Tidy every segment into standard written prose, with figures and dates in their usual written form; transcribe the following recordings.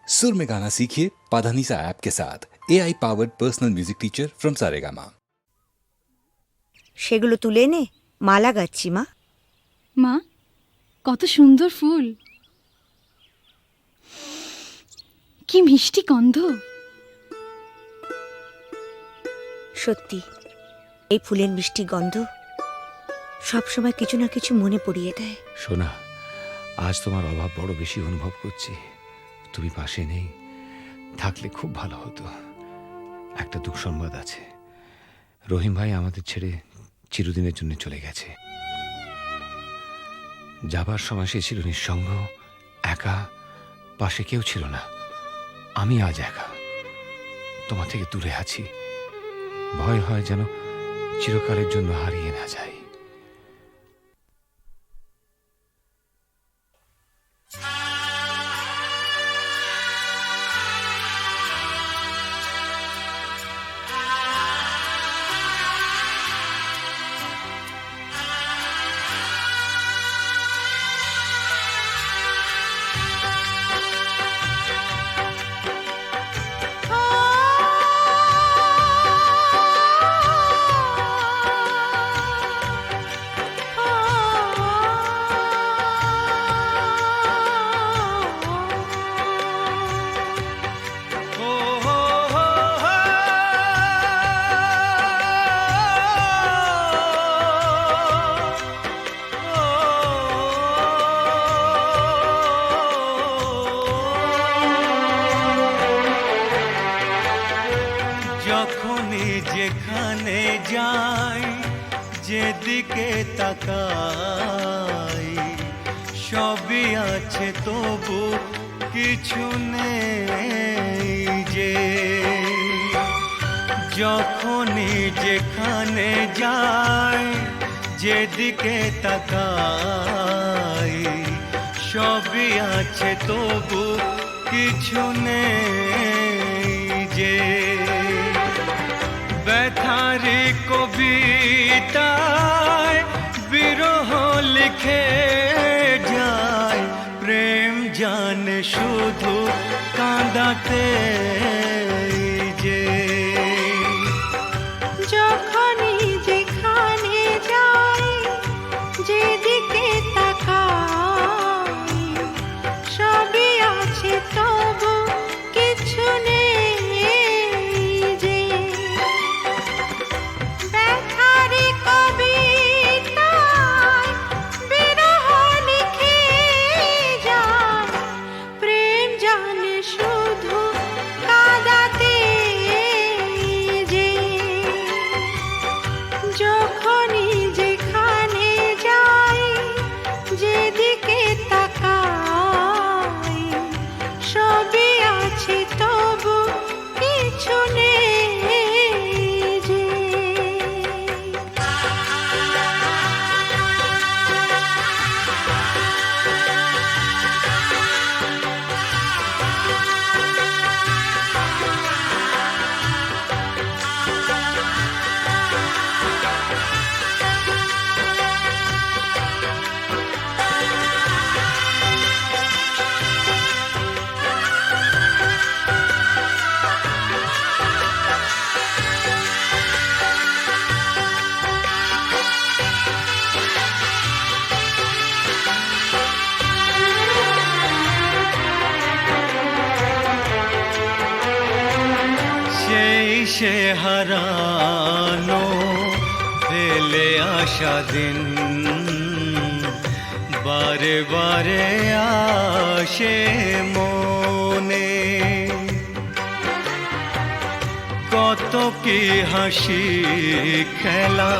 सुर में गाना सीखिए पाधानीसा ऐप के साथ AI powered personal music teacher from Saregama. সেগুলো তুলে নে, মালা গাচ্ছি মা। মা, কত সুন্দর ফুল, কি মিষ্টি গন্ধ। সত্যি এই ফুলের মিষ্টি গন্ধ সবসময় কিছু না কিছু মনে পড়িয়ে দেয়। সোনা, আজ তোমার অভাব বড় বেশি অনুভব করছি। তুমি পাশে নেই, থাকলে খুব ভালো হতো। একটা দুঃসংবাদ আছে, রহিম ভাই আমাদের ছেড়ে চিরদিনের জন্য চলে গেছে। যাবার সময় সে ছিল নিঃসঙ্গ, একা, পাশে কেউ ছিল না। আমি আজ একা, তোমার থেকে দূরে আছি। ভয় হয় যেন চিরকালের জন্য হারিয়ে না যাই। যখনই যেখানে যাই, যেদিকে তাকাই, সবই আছে তবু কিছু নেই যে। যখনই যেখানে যাই, যেদিকে তাকাই, সবই আছে তবু কিছু নেই যে। ব্যথারি কবিতায় বিরহ লিখে যায়, প্রেম জানে শুধু কাঁদাতে যে। যখনই যেখানে যাই, যেদিকে তাকাই, সবই আছে তবু কিছু নেই যে। ব্যথারি কবিতায় বিরহ লিখে যায়, প্রেম জানে শুধু কাঁদাতে যে। যখনই যেখানে যাই, যেদিকে তাকাই, সবই আছে তবু কিছু নেই যে। সেই সে হারানো ফেলে আসা দিন, বারে বারে আসে মনে। কত কি হাসি খেলা,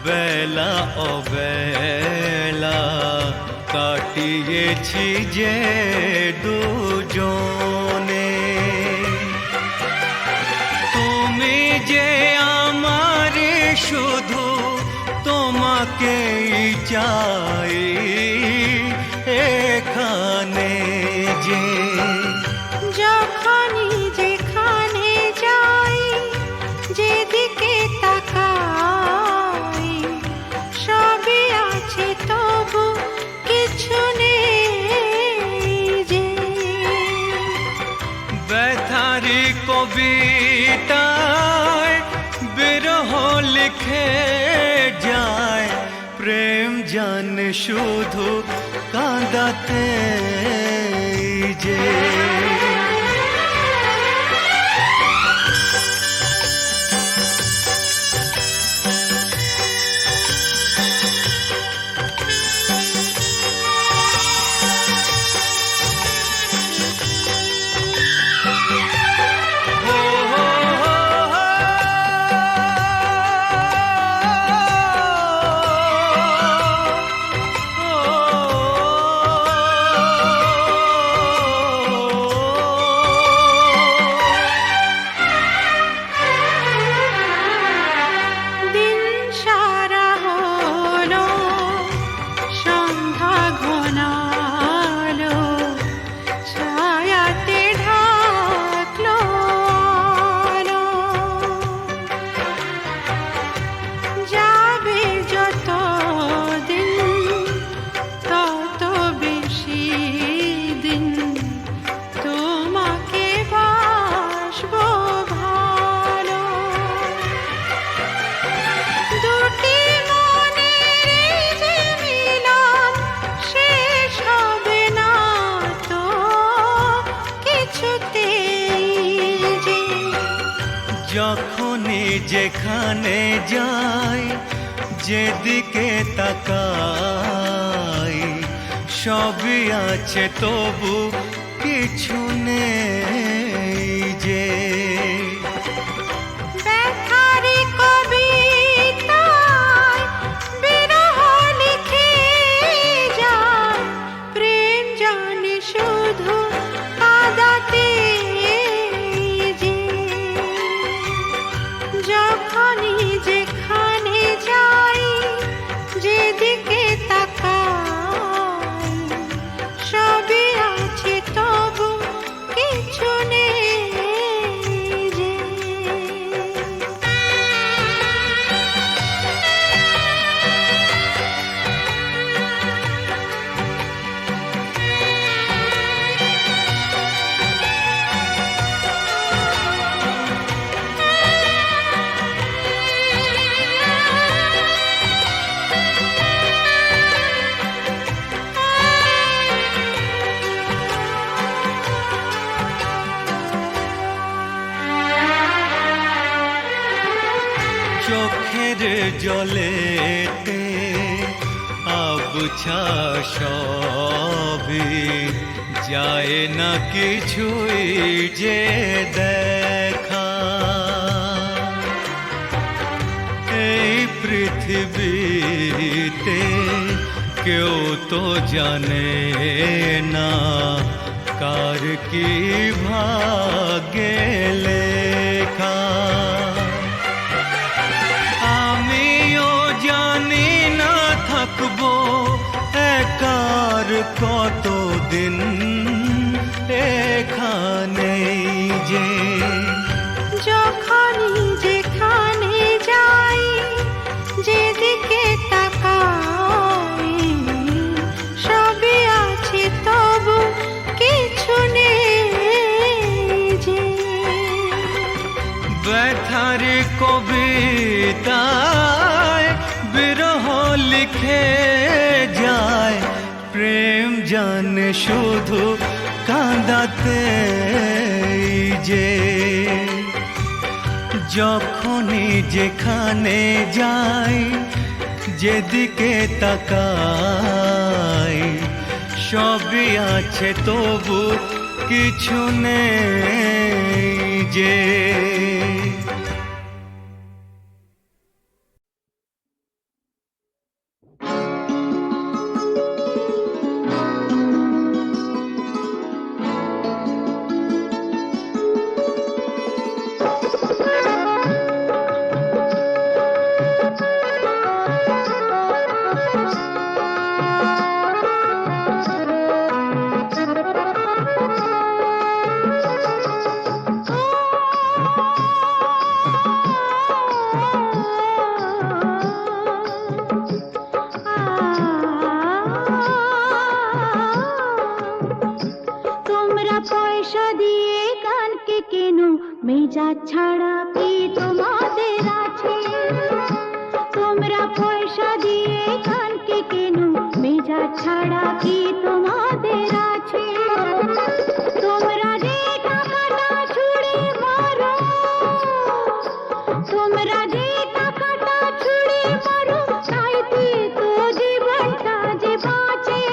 বেলা অবেলা কাটিয়েছি যে দুজনে। তুমি যে আমার শুধু, তোমাকেই চাই এখানে যে। যখনই যেখানে যাই, যেদিকে তাকাই, সবই আছে তবু কিছু নেই যে। ব্যথারি কবিতায় বিরহ লিখে যায়, প্রেম জানে শুধু কাঁদাতে যে। দিন সারা হলো, সন্ধ্যা ঘনালো, ছায়াতে ঢাকলো আলো। যাবে যত দিন তত বেশি দিন তোমাকে বাসবো ভালো। দুটি মনের যে মিলন শেষ হবে না তো কিছুতেই যে। যখনই যেখানে যাই, যেদিকে তাকাই, সবই আছে তবু কিছু নেই যে। ব্যথারি কবিতায় বিরহ লিখে যায়, প্রেম জানে শুধু কাঁদাতে যে। যখনই যেখানে যাই, যেদিকে তাকাই, সবই আছে তবু কিছু নেই যে। চোখের জলেতে আবছা সবই, যায় না কিছুই যে দেখা। এই পৃথিবীতে কেউ তো জানে না কার কি ভাগ্যে লেখা। আমিও জানি না থাকবো একার কতদিন এখানেই যে। যখনই যেখানে যাই, যেদিকে তাকাই, সবই আছে তবু কিছু নেই যে। ব্যথারি কবিতায় বিরহ লিখে যায়, প্রেম জানে শুধু কাঁদাতে যে। যখনই যেখানে যাই, যেদিকে তাকাই, সবই আছে তবু কিছু নেই যে। তোমরা পয়সা দিয়ে গানকে কেন মেজাজ ছাড়া কি তোমাদের আছে? তোমরা পয়সা দিয়ে কানকে কেন? মেজাজ ছাড়া কি তোমাদের আছে? তোমরা যে টাকাটা ছুঁড়ে মারো, তোমরা যে টাকাটা ছুঁড়ে মারো, তাইতে তো জীবনটা যে বাঁচে।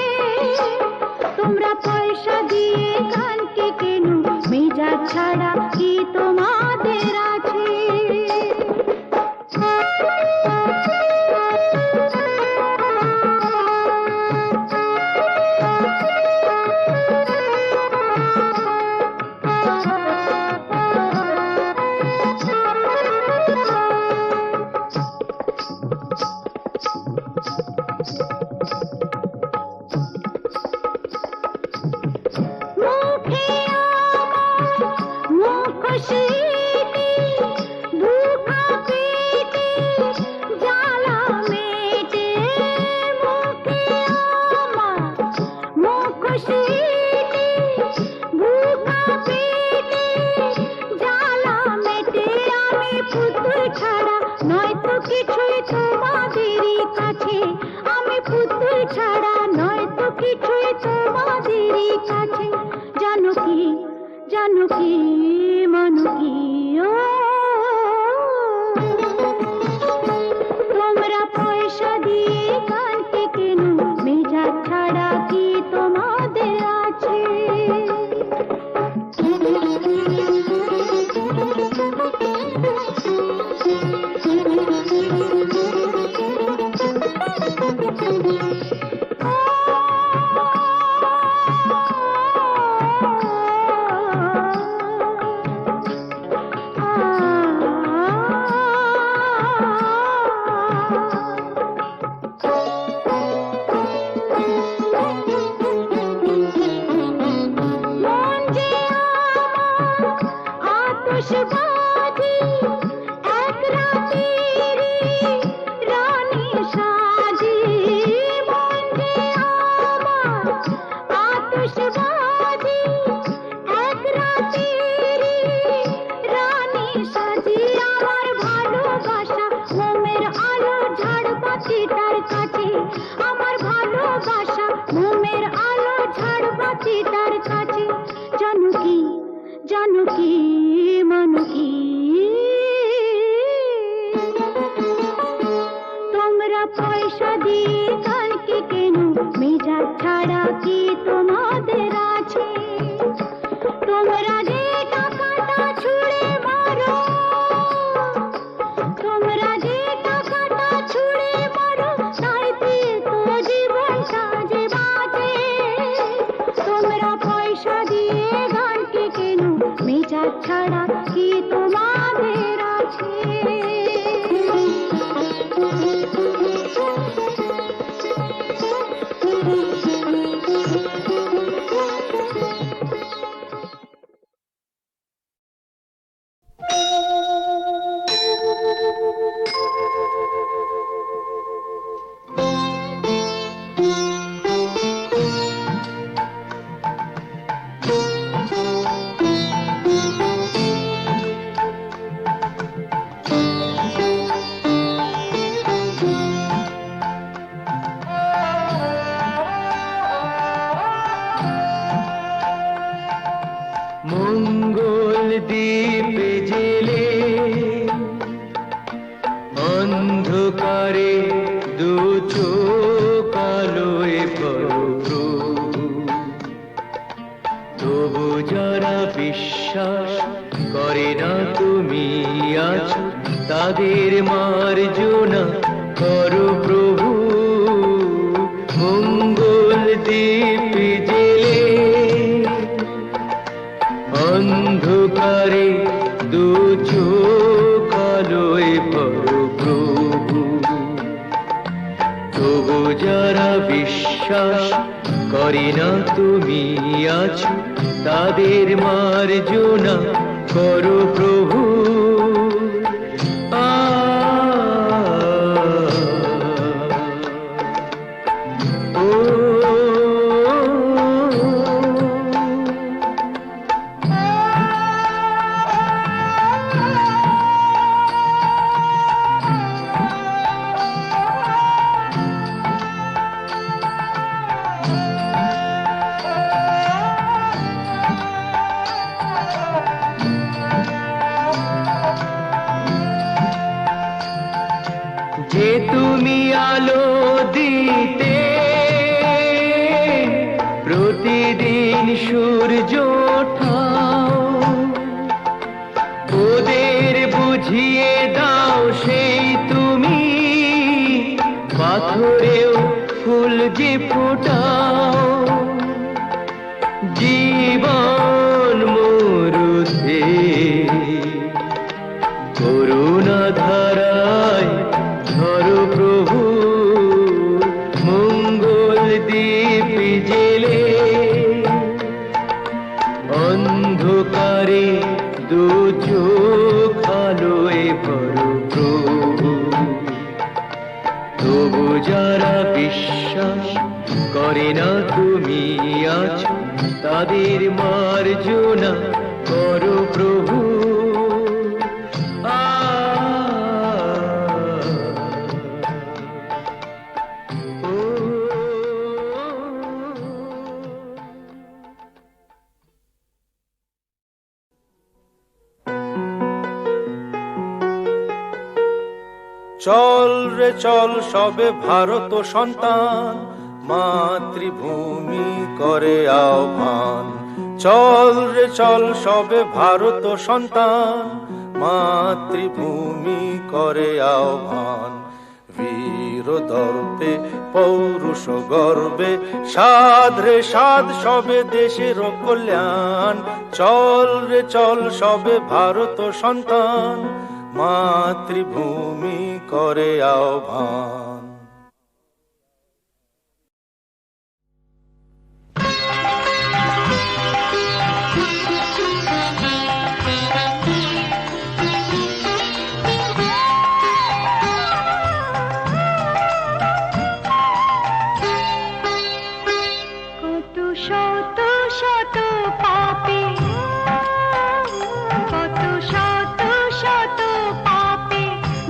তোমরা পয়সা দিয়ে কানকে কেন? মেজাজ ছাড়া কি তোমাদের আছে? মুখে আমার মুখোশিনী, দুঃখা পেটে জ্বালা মেটে। মুখে আমার মুখোশিনী, দুঃখা পেটে জ্বালা মেটে। আমি পুতুল ছাড়া নয়তো কিছুই তোমাদেরই কাছে। আমি পুতুল ছাড়া নয়তো কিছুই তোমাদেরই কাছে। জানো কি, জানো কি, মানো কি, ও তোমরা পয়সা দিয়ে কানকে কেন? মেজাজ ছাড়া কি তোমাদের আছে? মন যে আমার আতশবাজি, এক রাতেরই রানী সাজি। মন যে আমার আতশবাজি, এক রাতেরই রানী সাজি। আমার ভালোবাসা মোমের আলো ঝাড়বাতিটার কাছে। আমার ভালোবাসা মোমের আলো ঝাড়বাতিটার কাছে। জানো কি, জানো কি, মানো কি, তোমরা পয়সা দিয়ে কানকে কেন? মেজাজ ছাড়া কি তোমাদের আছে? তোমরা যে টাকাটা ছুঁড়ে মারো, তোমরা যে টাকাটা ছুঁড়ে মারো, তাইতে তো জীবনটা যে বাঁচে। তোমরা পয়সা দিয়ে গানকে কেন? মেজাজ ছাড়া কি তোমাদের আছে? মঙ্গল দ্বীপে জেলে অন্ধকারে দু চোখ আলোয় প্রভু। তবু যারা বিশ্বাস করে না তুমি আছো, তাদের মার্জনা করো প্রভু। মঙ্গল দ্বীপে জেলে অন্ধকারে দু চোখ আলোয় প্রভু। তবু যারা বিশ্বাস করে না তুমি আছো, তাদের মার্জনা করো প্রভু। পাথরেও ফুল যে ফোটাও, জীবন মরুতে করুণা ধারায় ধরো প্রভু, মঙ্গল দীপ জেলে অন্ধকারে দু চোখ আলোয় ভরো প্রভু। তবু যারা বিশ্বাস করে না তুমি আছো, তাদের মার্জনা করো প্রভু। চল রে চল সবে ভারত সন্তান, মাতৃভূমি করে আহ্বান। চল রে চল সবে ভারত সন্তান, মাতৃভূমি করে আহ্বান। বীর দর্পে পৌরুষ গর্বে সাধ রে সাধ সবে দেশের কল্যাণ। চল রে চল সবে ভারত সন্তান, মাতৃভূমি করে আহ্বান। কত শত শত পাপে, কত শত শত পাপে,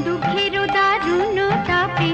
দুঃখের দারুণ তাপে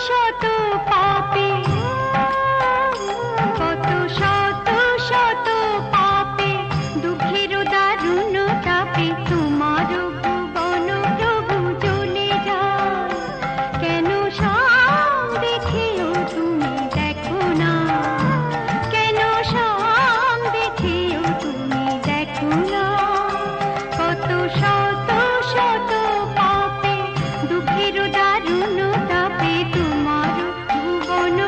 শত পাপে, কত শত শত পাপে, দুঃখের দারুণ তাপে তোমার ভুবন প্রভু জ্বলে যায়। কেন সব দেখেও তুমি দেখো না, কেন সব দেখেও তুমি দেখো না, কত শত শত পাপে, দুঃখের দারুণ তাপে তোমার ভুবন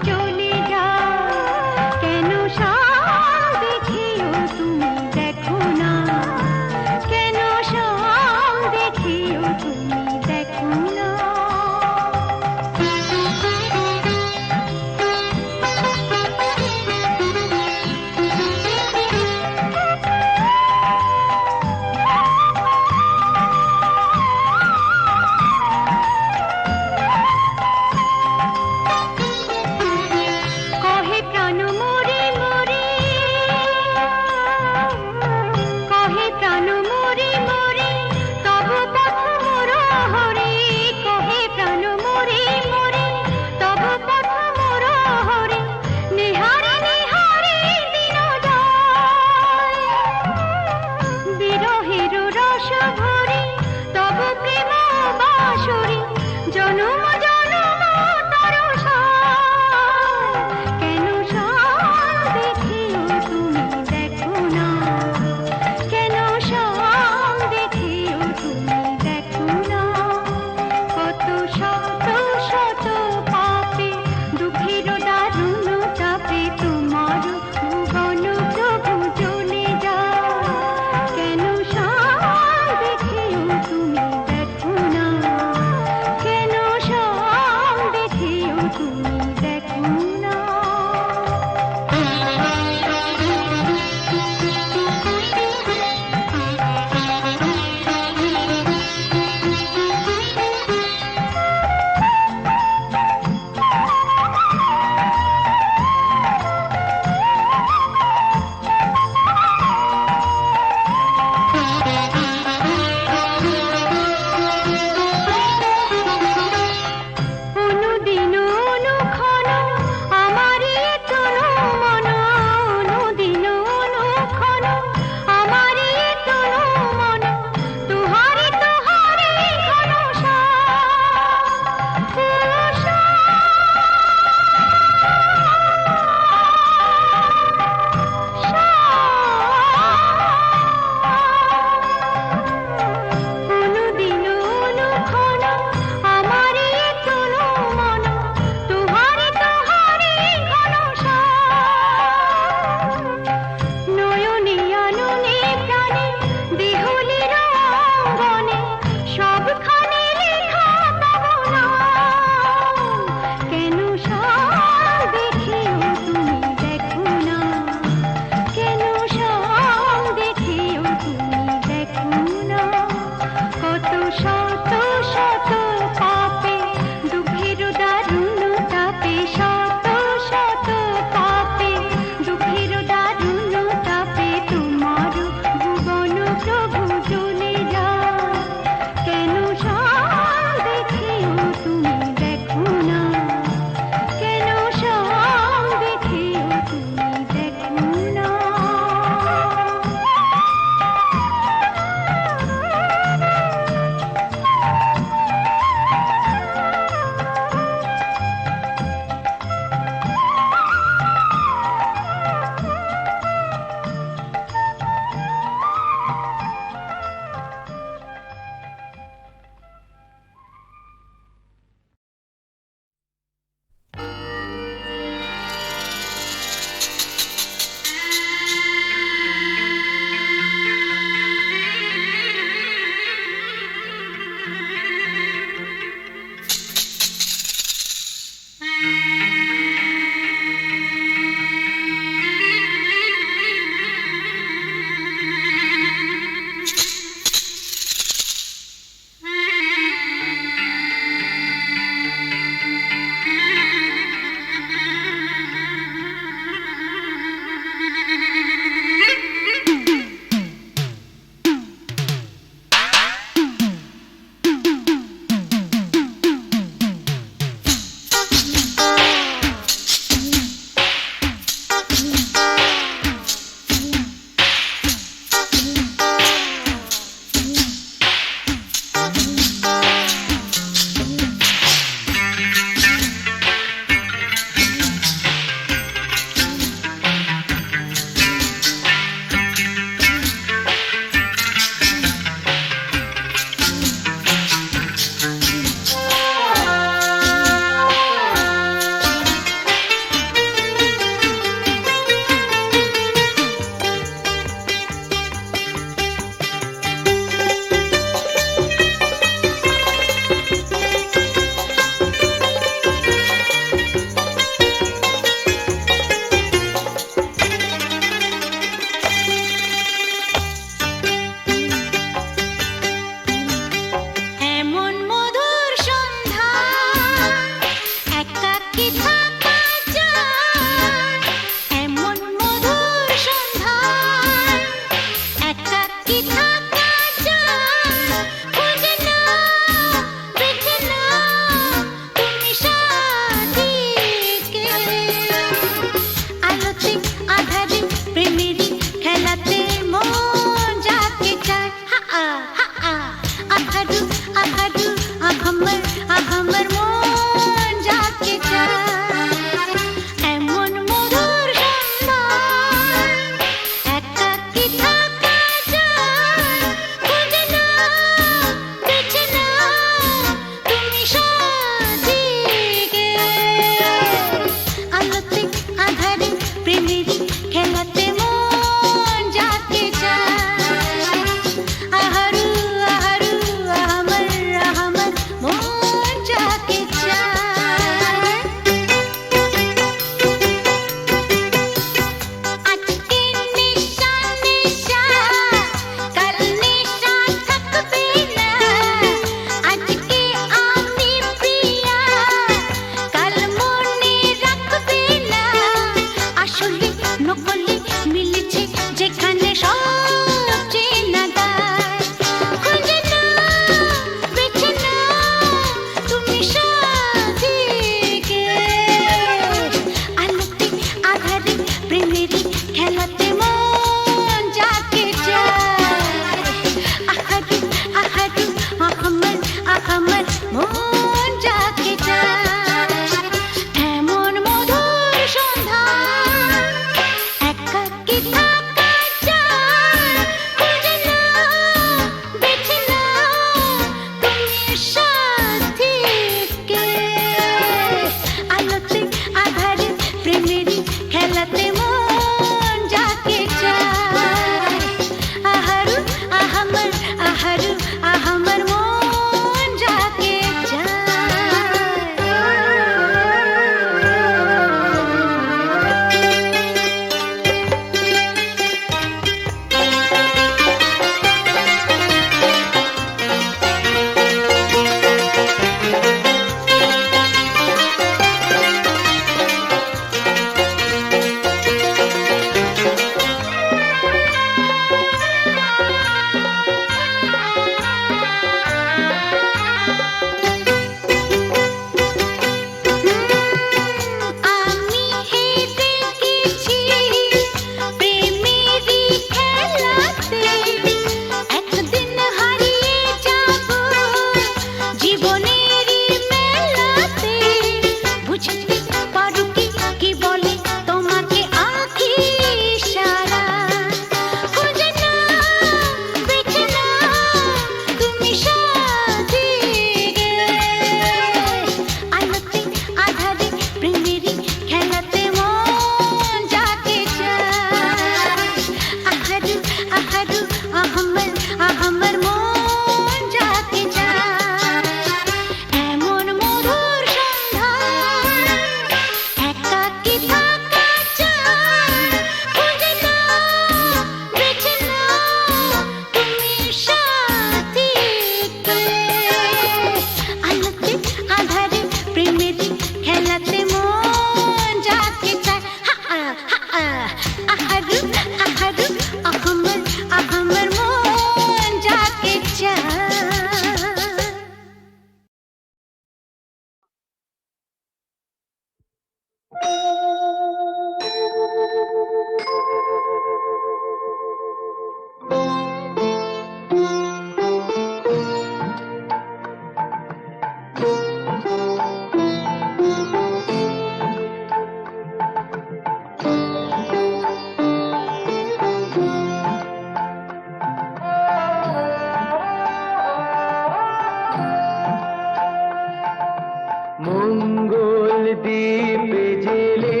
মঙ্গল দ্বীপে জেলে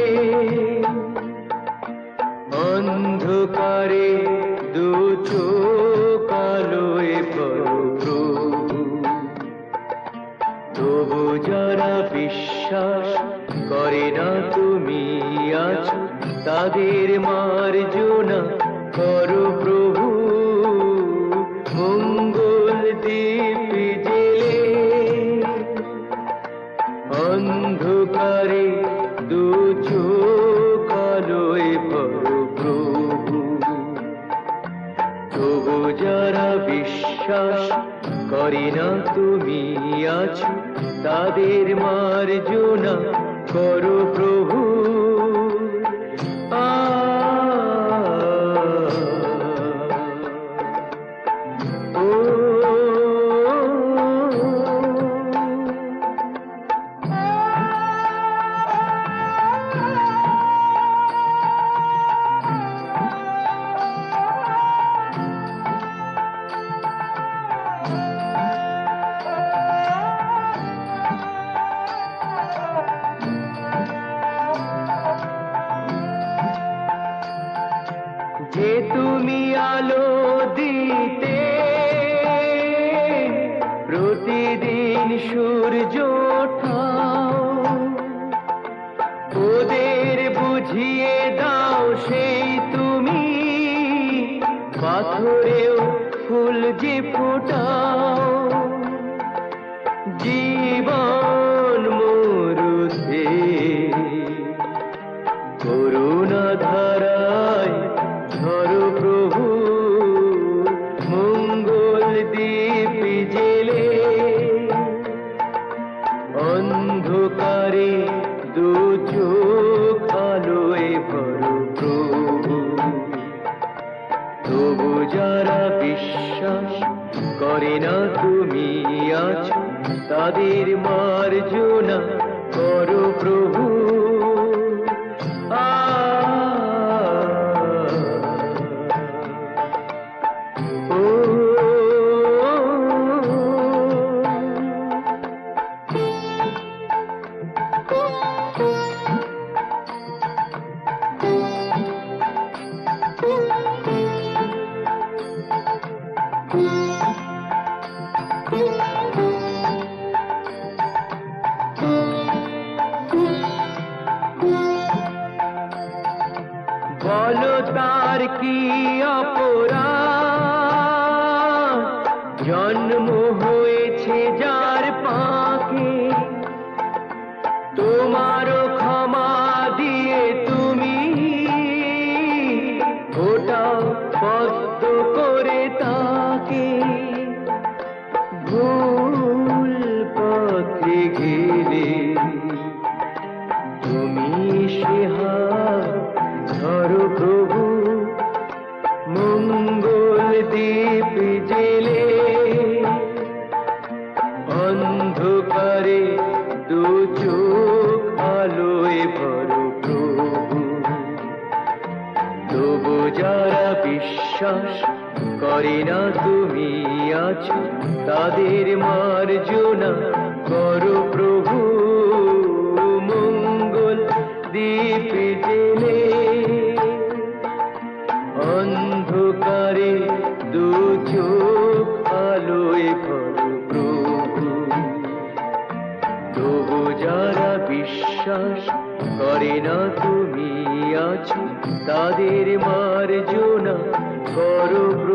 অন্ধকারে দু চোখ আলোয় ভরো প্রভু, তবু যারা বিশ্বাস করে না তুমি আছো তাদের মার্জনা করো প্রভু। মঙ্গল দ্বীপে জেলে অন্ধকারে দু চোখ আলোয় ভরো প্রভু, তবু যারা বিশ্বাস করে না তুমি আছো তাদের মার্জনা করো প্রভু। যে তুমি আলো দিতে প্রতিদিন সূর্য ওঠাও, ওদের বুঝিয়ে দাও সেই তুমি পাথরেও ফুল যে ফোটাও। জীবন মরুতে করুণা ধারায় ধরো প্রভু। মঙ্গল দ্বীপ জেলে অন্ধকারে দু চোখ আলোয় ভরো প্রভু, তবু যারা বিশ্বাস করে না তুমি আছো তাদের মার্জনা করো প্রভু। বলো তার কি অপরাধ, জন্ম হয়েছে যার পাকে, তোমারও ক্ষমা দিয়ে তুমি ওটাও পদ্ম করে তাকে। ভুল পথে গেলে তুমি সে হাত ধরো প্রভু। মঙ্গল দ্বীপ জেলে অন্ধকারে দু চোখ আলোয় ভরো প্রভু, তবু যারা বিশ্বাস করে না তুমি আছো তাদের মার্জনা করো প্রভু। মঙ্গল দ্বীপ জেলে অন্ধকারে দু চোখ আলোয় ভরো প্রভু, তবু যারা বিশ্বাস করে না তুমি আছো তাদের মার্জনা করো প্রভু।